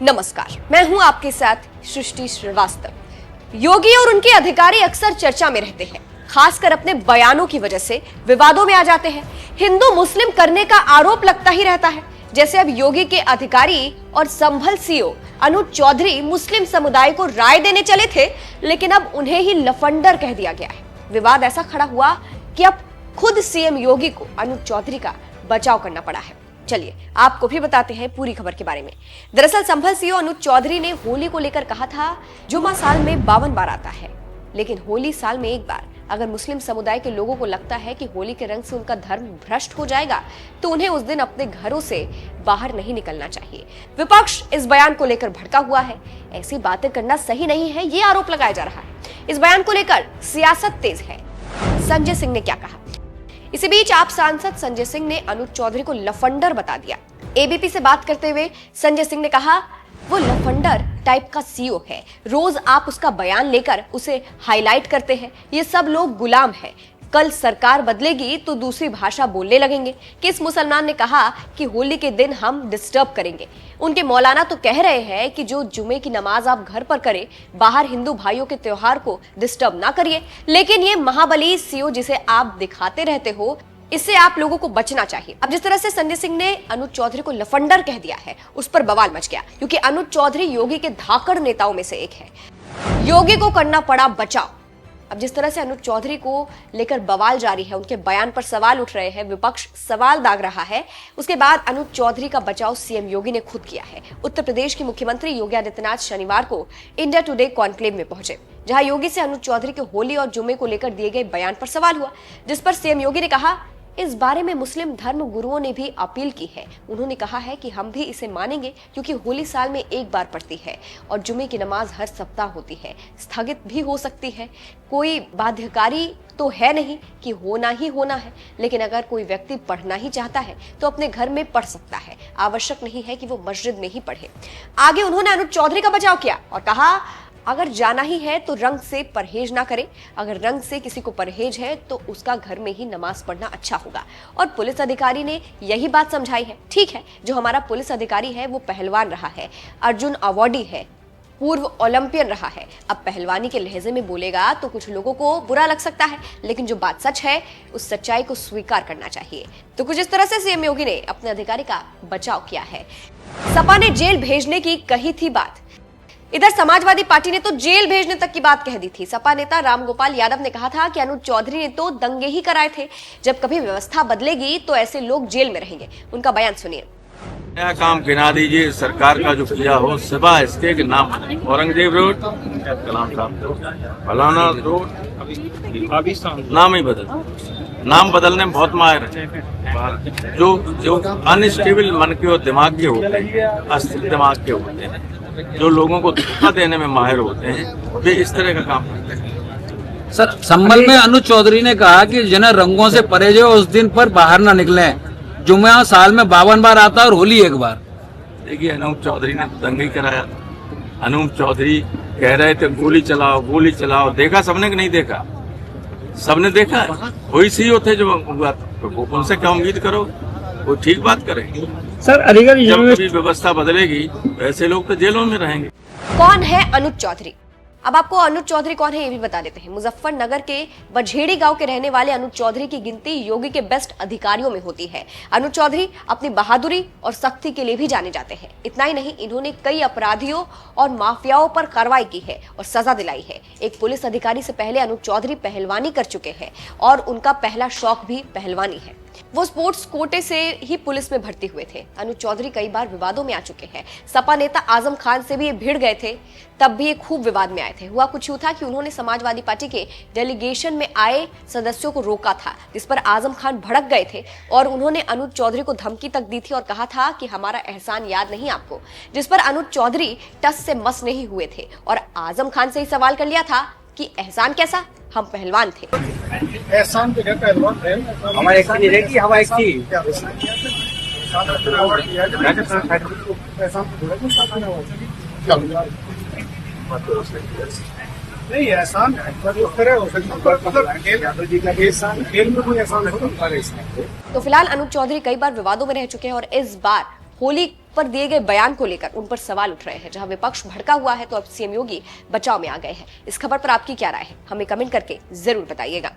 नमस्कार, मैं हूं आपके साथ सृष्टि श्रीवास्तव। योगी और उनके अधिकारी अक्सर चर्चा में रहते हैं, खासकर अपने बयानों की वजह से विवादों में आ जाते हैं। हिंदू मुस्लिम करने का आरोप लगता ही रहता है। जैसे अब योगी के अधिकारी और संभल सीओ अनुज चौधरी मुस्लिम समुदाय को राय देने चले थे, लेकिन अब उन्हें ही लफंडर कह दिया गया है। विवाद ऐसा खड़ा हुआ कि अब खुद सीएम योगी को अनुज चौधरी का बचाव करना पड़ा है। चलिए आपको भी बताते हैं पूरी खबर के बारे में। दरअसल संभल सीओ अनुज चौधरी ने होली को लेकर कहा था, जुमा साल में 52 बार आता है, लेकिन होली साल में एक बार। अगर मुस्लिम समुदाय के लोगों को लगता है कि होली के रंग से उनका धर्म भ्रष्ट हो जाएगा, तो उन्हें उस दिन अपने घरों से बाहर नहीं निकलना चाहिए। विपक्ष इस बयान को लेकर भड़का हुआ है। ऐसी बातें करना सही नहीं है, ये आरोप लगाया जा रहा है। इस बयान को लेकर सियासत तेज है। संजय सिंह ने क्या कहा? इसी बीच आप सांसद संजय सिंह ने अनुज चौधरी को लफंडर बता दिया। एबीपी से बात करते हुए संजय सिंह ने कहा, वो लफंडर टाइप का सीओ है। रोज आप उसका बयान लेकर उसे हाईलाइट करते हैं। ये सब लोग गुलाम हैं। कल सरकार बदलेगी तो दूसरी भाषा बोलने लगेंगे। किस मुसलमान ने कहा कि होली के दिन हम डिस्टर्ब करेंगे? उनके मौलाना तो कह रहे हैं कि जो जुमे की नमाज आप घर पर करें, बाहर हिंदू भाइयों के त्योहार को डिस्टर्ब ना करिए। लेकिन ये महाबली सीओ जिसे आप दिखाते रहते हो, इससे आप लोगों को बचना चाहिए। अब जिस तरह से संजय सिंह ने अनुज चौधरी को लफंडर कह दिया है, उस पर बवाल मच गया, क्योंकि अनुज चौधरी योगी के धाकड़ नेताओं में से एक है। योगी को करना पड़ा बचाव। अब जिस तरह से अनुज चौधरी को लेकर बवाल जारी है, उनके बयान पर सवाल उठ रहे हैं, विपक्ष सवाल दाग रहा है, उसके बाद अनुज चौधरी का बचाव सीएम योगी ने खुद किया है। उत्तर प्रदेश के मुख्यमंत्री योगी आदित्यनाथ शनिवार को इंडिया टुडे कॉन्क्लेव में पहुंचे, जहां योगी से अनुज चौधरी के होली और जुमे को लेकर दिए गए बयान पर सवाल हुआ, जिस पर सीएम योगी ने कहा, इस बारे में मुस्लिम धर्म गुरुओं ने भी अपील की है। उन्होंने कहा है कि हम भी इसे मानेंगे, क्योंकि होली साल में एक बार पड़ती है और जुमे की नमाज हर सप्ताह होती है, स्थगित भी हो सकती है। कोई बाध्यकारी तो है नहीं कि होना ही होना है, लेकिन अगर कोई व्यक्ति पढ़ना ही चाहता है तो अपने घर में पढ़ सकता है। आवश्यक नहीं है कि वो मस्जिद में ही पढ़े। आगे उन्होंने अनुज चौधरी का बचाव किया और कहा, अगर जाना ही है तो रंग से परहेज ना करें। अगर रंग से किसी को परहेज है तो उसका घर में ही नमाज पढ़ना अच्छा होगा। और पुलिस अधिकारी ने यही बात समझाई है। ठीक है, जो हमारा पुलिस अधिकारी है वो पहलवान रहा है, अर्जुन अवार्डी है, पूर्व ओलंपियन रहा है। अब पहलवानी के लहजे में बोलेगा तो कुछ लोगों को बुरा लग सकता है, लेकिन जो बात सच है उस सच्चाई को स्वीकार करना चाहिए। तो कुछ इस तरह से सीएम योगी ने अपने अधिकारी का बचाव किया है। सपा ने जेल भेजने की कही थी बात। इधर समाजवादी पार्टी ने तो जेल भेजने तक की बात कह दी थी। सपा नेता रामगोपाल यादव ने कहा था कि अनुज चौधरी ने तो दंगे ही कराए थे। जब कभी व्यवस्था बदलेगी तो ऐसे लोग जेल में रहेंगे। उनका बयान सुनिए। नया काम गिना दीजिए सरकार का जो किया हो, सिवा इसके के नाम औरंगजेब रोड, कलाम साहब फलाना रोड, नाम ही बदल। नाम बदलने में बहुत माहिर है। जो अनस्टेबल मन के और दिमाग के होते हैं, अस्थिर दिमाग के होते हैं, जो लोगों को धोखा देने में माहिर होते हैं, वे इस तरह का काम करते हैं। सर, संभल में अनुज चौधरी ने कहा कि जिन्हें रंगों से परहेज हो उस दिन पर बाहर ना निकले। जुम्मा साल में 52 बार आता है और होली एक बार। देखिए, अनूप चौधरी ने दंगे ही कराया था। अनूप चौधरी कह रहे थे गोली चलाओ गोली चलाओ। देखा सबने कि नहीं देखा? सबने देखा। वही सीईओ थे जो हुआ, तो उनसे क्या उम्मीद करो, वो ठीक बात करेंगे। सर, अलीगढ़ जब कभी व्यवस्था बदलेगी ऐसे लोग तो जेलों में रहेंगे। कौन है अनुज चौधरी? अब आपको अनुज चौधरी कौन है ये भी बता देते हैं। मुजफ्फरनगर के बझेड़ी गांव के रहने वाले अनुज चौधरी की गिनती योगी के बेस्ट अधिकारियों में होती है। अनुज चौधरी अपनी बहादुरी और सख्ती के लिए भी जाने जाते हैं। इतना ही नहीं, इन्होंने कई अपराधियों और माफियाओं पर कार्रवाई की है और सजा दिलाई है। एक पुलिस अधिकारी से पहले अनुज चौधरी पहलवानी कर चुके हैं और उनका पहला शौक भी पहलवानी है। वो स्पोर्ट्स कोटे से ही पुलिस में भर्ती हुए थे। अनुज चौधरी कई बार विवादों में आ चुके हैं। सपा नेता आजम खान से भी ये भिड़ गए थे, तब भी ये खूब विवाद में आए थे। हुआ कुछ यूं था कि उन्होंने समाजवादी पार्टी के डेलीगेशन में आए सदस्यों को रोका था, जिस पर आजम खान भड़क गए थे और उन्होंने अनुज चौधरी को धमकी तक दी थी और कहा था कि हमारा एहसान याद नहीं आपको, जिस पर अनुज चौधरी टस से मस नहीं हुए थे और आजम खान से ही सवाल कर लिया था कि एहसान कैसा, हम पहलवान थे। एहसान तो पहलवान थे, हमारे की रहेगी, हवा की नहीं एहसान खेल में कोई एहसान नहीं। तो फिलहाल अनुज चौधरी कई बार विवादों में रह चुके हैं और इस बार होली पर दिए गए बयान को लेकर उन पर सवाल उठ रहे हैं। जहां विपक्ष भड़का हुआ है तो अब सीएम योगी बचाव में आ गए हैं। इस खबर पर आपकी क्या राय है, हमें कमेंट करके जरूर बताइएगा।